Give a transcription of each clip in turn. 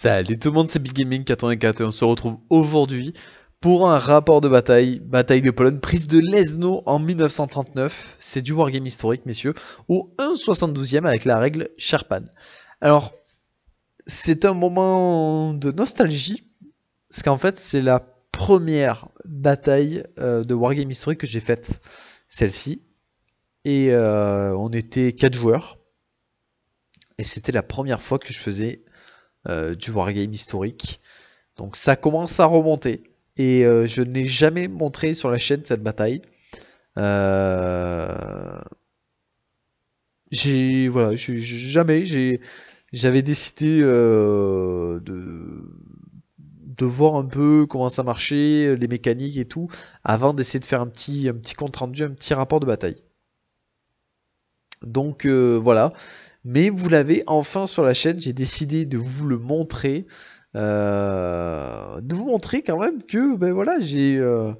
Salut tout le monde, c'est Big Gaming 84 et on se retrouve aujourd'hui pour un rapport de bataille, bataille de Pologne, prise de Leszno en 1939. C'est du wargame historique, messieurs, au 1,72e avec la règle Sherpan. Alors, c'est un moment de nostalgie, parce qu'en fait, c'est la première bataille de wargame historique que j'ai faite, celle-ci. Et on était 4 joueurs, et c'était la première fois que je faisais du wargame historique. Donc ça commence à remonter. Et je n'ai jamais montré sur la chaîne cette bataille. J'avais décidé de voir un peu comment ça marchait, les mécaniques et tout, avant d'essayer de faire un petit compte rendu, un petit rapport de bataille. Donc voilà. Mais vous l'avez enfin sur la chaîne, j'ai décidé de vous le montrer. De vous montrer quand même que, ben voilà, il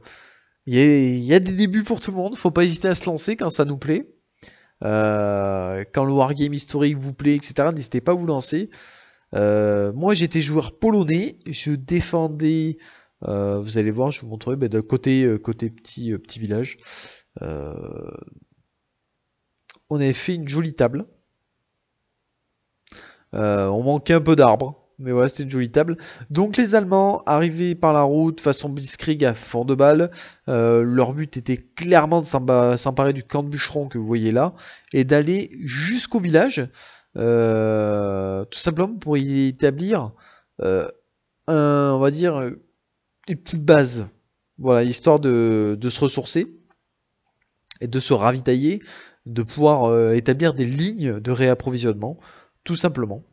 y a des débuts pour tout le monde, faut pas hésiter à se lancer quand ça nous plaît. Quand le wargame historique vous plaît, etc., n'hésitez pas à vous lancer. Moi j'étais joueur polonais, je défendais, vous allez voir, je vous montrerai, ben, d'un côté, petit village. On avait fait une jolie table. On manquait un peu d'arbres, mais voilà, c'était une jolie table. Donc les Allemands arrivaient par la route façon blitzkrieg à fond de balles. Leur but était clairement de s'emparer du camp de bûcherons que vous voyez là et d'aller jusqu'au village, tout simplement pour y établir on va dire une petite base. Voilà, histoire de se ressourcer et de se ravitailler, de pouvoir établir des lignes de réapprovisionnement. Tout simplement.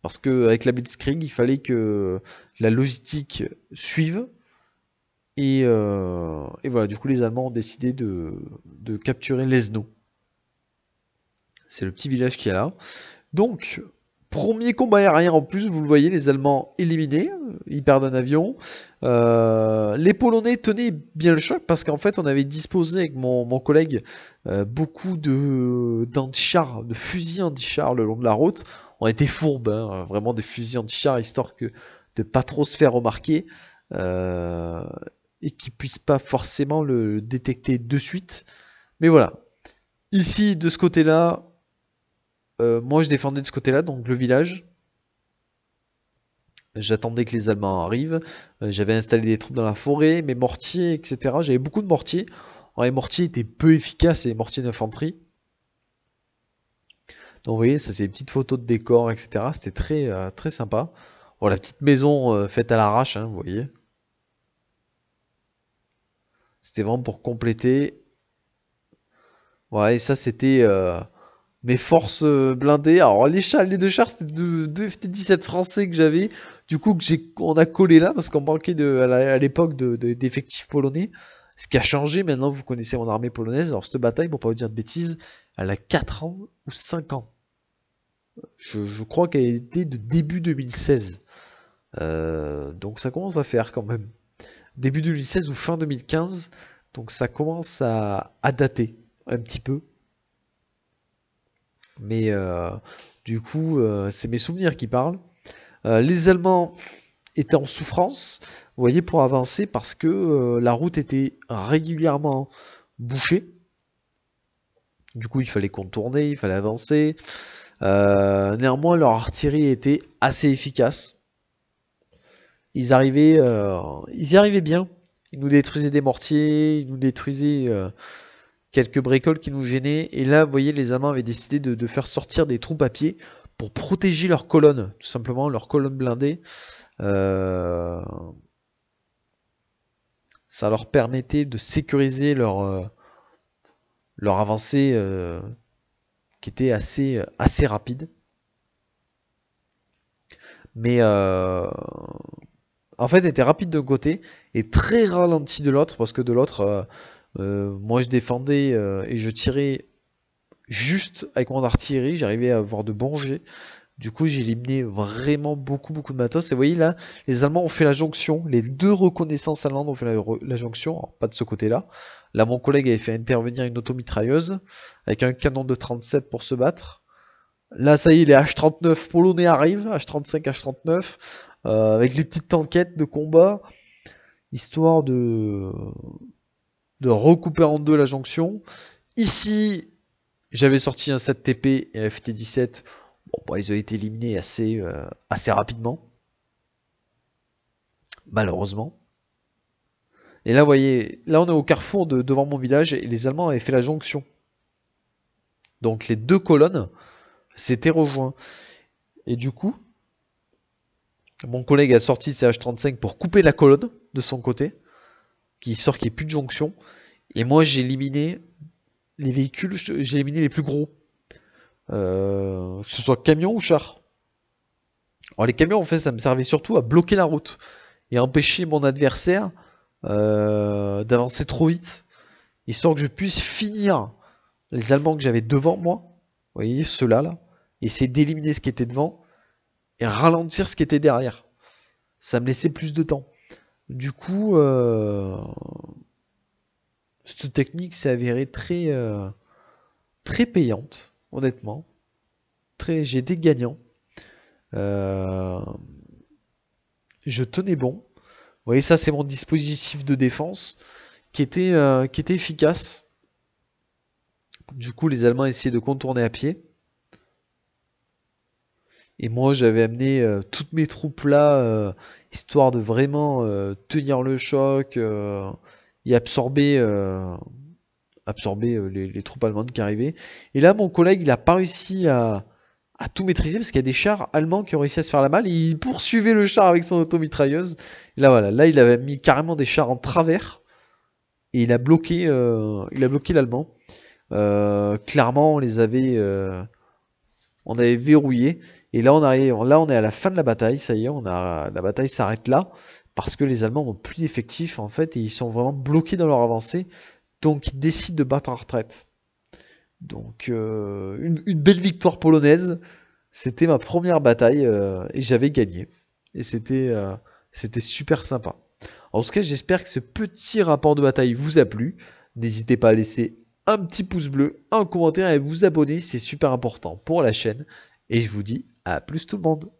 Parce qu'avec la Blitzkrieg, il fallait que la logistique suive. Et voilà, du coup, les Allemands ont décidé de capturer Leszno. C'est le petit village qu'il y a là. Donc, premier combat aérien en plus, vous le voyez, les Allemands éliminés. Ils perdent un avion. Les Polonais tenaient bien le choc parce qu'en fait, on avait disposé avec mon collègue beaucoup d'anti-chars, de fusils anti-chars le long de la route. On était fourbes, hein, vraiment des fusils anti-chars, histoire de pas trop se faire remarquer et qu'ils puissent pas forcément le détecter de suite. Mais voilà. Ici, de ce côté-là, moi je défendais de ce côté-là, donc le village. J'attendais que les Allemands arrivent. J'avais installé des troupes dans la forêt, mes mortiers, etc. J'avais beaucoup de mortiers. Alors, les mortiers étaient peu efficaces, les mortiers d'infanterie. Donc vous voyez, ça c'est des petites photos de décor, etc. C'était très sympa. Bon, la petite maison faite à l'arrache, hein, vous voyez. C'était vraiment pour compléter. Voilà, et ça c'était mes forces blindées. Alors les deux chars, c'était deux FT-17 français que j'avais. Du coup, on a collé là parce qu'on manquait à l'époque d'effectifs polonais. Ce qui a changé, maintenant vous connaissez mon armée polonaise. Alors cette bataille, pour pas vous dire de bêtises, elle a 4 ans ou 5 ans. Je crois qu'elle était de début 2016. Donc ça commence à faire quand même. Début 2016 ou fin 2015. Donc ça commence à dater un petit peu. Mais du coup, c'est mes souvenirs qui parlent. Les Allemands étaient en souffrance, vous voyez, pour avancer parce que la route était régulièrement bouchée. Du coup, il fallait contourner, il fallait avancer. Néanmoins, leur artillerie était assez efficace. Ils y arrivaient bien. Ils nous détruisaient des mortiers, ils nous détruisaient quelques bricoles qui nous gênaient. Et là, vous voyez, les Allemands avaient décidé de faire sortir des troupes à pied pour protéger leurs colonnes, tout simplement, leurs colonnes blindées. Ça leur permettait de sécuriser leur avancée qui était assez rapide. Mais en fait, elle était rapide d'un côté et très ralentie de l'autre, parce que de l'autre, moi je défendais et je tirais juste avec mon artillerie, j'arrivais à avoir de bons jets. Du coup, j'ai éliminé vraiment beaucoup de matos. Et vous voyez là, les Allemands ont fait la jonction. Les deux reconnaissances allemandes ont fait la jonction. Alors, pas de ce côté-là. Là, mon collègue avait fait intervenir une automitrailleuse avec un canon de 37 pour se battre. Là, ça y est, les H-39 polonais arrivent, H-35, H-39, avec les petites tankettes de combat, histoire de recouper en deux la jonction. Ici, j'avais sorti un 7TP et un FT-17. Bon, bah, ils ont été éliminés assez rapidement, malheureusement. Et là, vous voyez, là, on est au carrefour devant mon village et les Allemands avaient fait la jonction. Donc, les deux colonnes s'étaient rejoints. Et du coup, mon collègue a sorti ses H-35 pour couper la colonne de son côté, qui sort qu'il n'y ait plus de jonction. Et moi, j'ai éliminé les véhicules, j'ai éliminé les plus gros. Que ce soit camion ou char. Alors les camions, en fait, ça me servait surtout à bloquer la route et empêcher mon adversaire d'avancer trop vite, histoire que je puisse finir les Allemands que j'avais devant moi, vous voyez, ceux-là, là, essayer d'éliminer ce qui était devant et ralentir ce qui était derrière. Ça me laissait plus de temps. Du coup, cette technique s'est avérée très payante, honnêtement. J'ai été gagnant. Je tenais bon. Vous voyez, ça c'est mon dispositif de défense qui était efficace. Du coup, les Allemands essayaient de contourner à pied. Et moi, j'avais amené toutes mes troupes là, histoire de vraiment tenir le choc et absorber les troupes allemandes qui arrivaient. Et là, mon collègue, il a pas réussi à tout maîtriser parce qu'il y a des chars allemands qui ont réussi à se faire la malle. Il poursuivait le char avec son automitrailleuse. Et là, voilà, là, il avait mis carrément des chars en travers et il a bloqué l'allemand. Clairement, on avait verrouillé. Et là, on est à la fin de la bataille. Ça y est, la bataille s'arrête là parce que les Allemands ont plus d'effectifs en fait et ils sont vraiment bloqués dans leur avancée. Donc, ils décident de battre en retraite. Donc, une belle victoire polonaise. C'était ma première bataille et j'avais gagné. Et c'était super sympa. En tout cas, j'espère que ce petit rapport de bataille vous a plu. N'hésitez pas à laisser un petit pouce bleu, un commentaire et à vous abonner, c'est super important pour la chaîne. Et je vous dis à plus tout le monde.